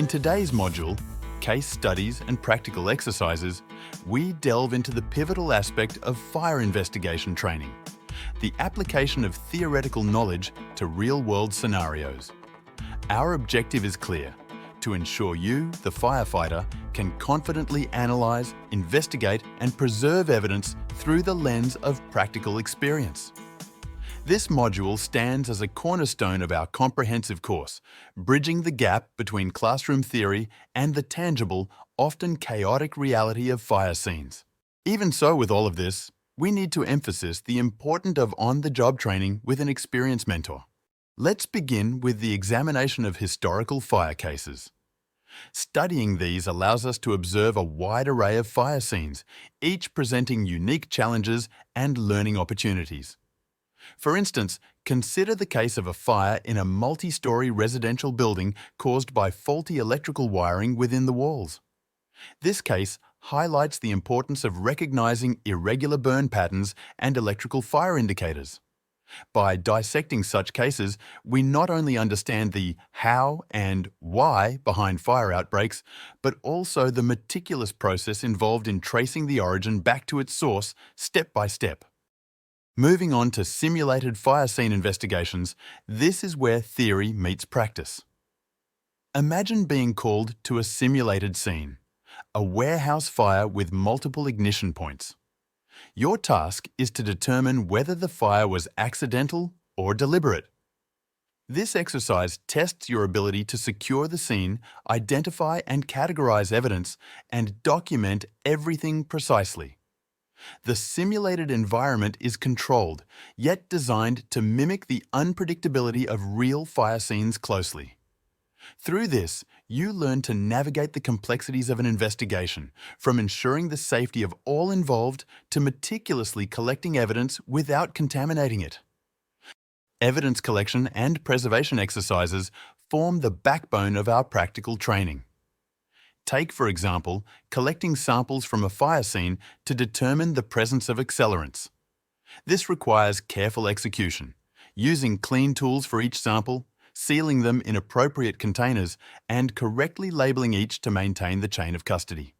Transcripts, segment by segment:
In today's module, Case Studies and Practical Exercises, we delve into the pivotal aspect of fire investigation training, the application of theoretical knowledge to real-world scenarios. Our objective is clear: to ensure you, the firefighter, can confidently analyze, investigate, and preserve evidence through the lens of practical experience. This module stands as a cornerstone of our comprehensive course, bridging the gap between classroom theory and the tangible, often chaotic reality of fire scenes. Even so, with all of this, we need to emphasize the importance of on-the-job training with an experienced mentor. Let's begin with the examination of historical fire cases. Studying these allows us to observe a wide array of fire scenes, each presenting unique challenges and learning opportunities. For instance, consider the case of a fire in a multi-story residential building caused by faulty electrical wiring within the walls. This case highlights the importance of recognizing irregular burn patterns and electrical fire indicators. By dissecting such cases, we not only understand the how and why behind fire outbreaks, but also the meticulous process involved in tracing the origin back to its source step by step. Moving on to simulated fire scene investigations, this is where theory meets practice. Imagine being called to a simulated scene, a warehouse fire with multiple ignition points. Your task is to determine whether the fire was accidental or deliberate. This exercise tests your ability to secure the scene, identify and categorize evidence, and document everything precisely. The simulated environment is controlled, yet designed to mimic the unpredictability of real fire scenes closely. Through this, you learn to navigate the complexities of an investigation, from ensuring the safety of all involved to meticulously collecting evidence without contaminating it. Evidence collection and preservation exercises form the backbone of our practical training. Take, for example, collecting samples from a fire scene to determine the presence of accelerants. This requires careful execution, using clean tools for each sample, sealing them in appropriate containers, and correctly labeling each to maintain the chain of custody.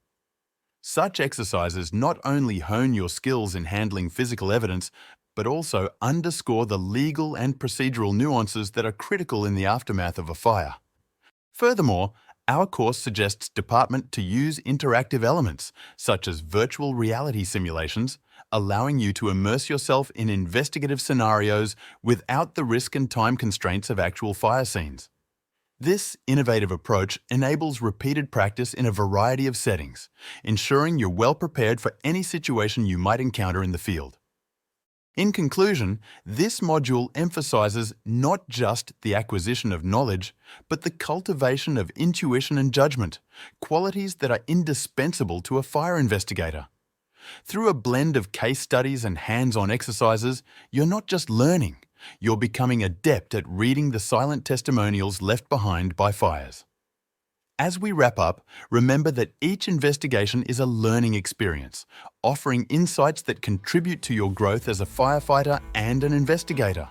Such exercises not only hone your skills in handling physical evidence, but also underscore the legal and procedural nuances that are critical in the aftermath of a fire. Furthermore, our course suggests department to use interactive elements, such as virtual reality simulations, allowing you to immerse yourself in investigative scenarios without the risk and time constraints of actual fire scenes. This innovative approach enables repeated practice in a variety of settings, ensuring you're well prepared for any situation you might encounter in the field. In conclusion, this module emphasizes not just the acquisition of knowledge, but the cultivation of intuition and judgment, qualities that are indispensable to a fire investigator. Through a blend of case studies and hands-on exercises, you're not just learning, you're becoming adept at reading the silent testimonials left behind by fires. As we wrap up, remember that each investigation is a learning experience, offering insights that contribute to your growth as a firefighter and an investigator.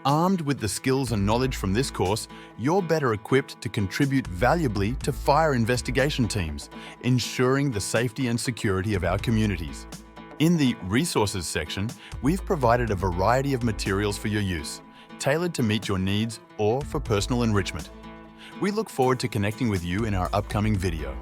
Armed with the skills and knowledge from this course, you're better equipped to contribute valuably to fire investigation teams, ensuring the safety and security of our communities. In the Resources section, we've provided a variety of materials for your use, tailored to meet your needs or for personal enrichment. We look forward to connecting with you in our upcoming video.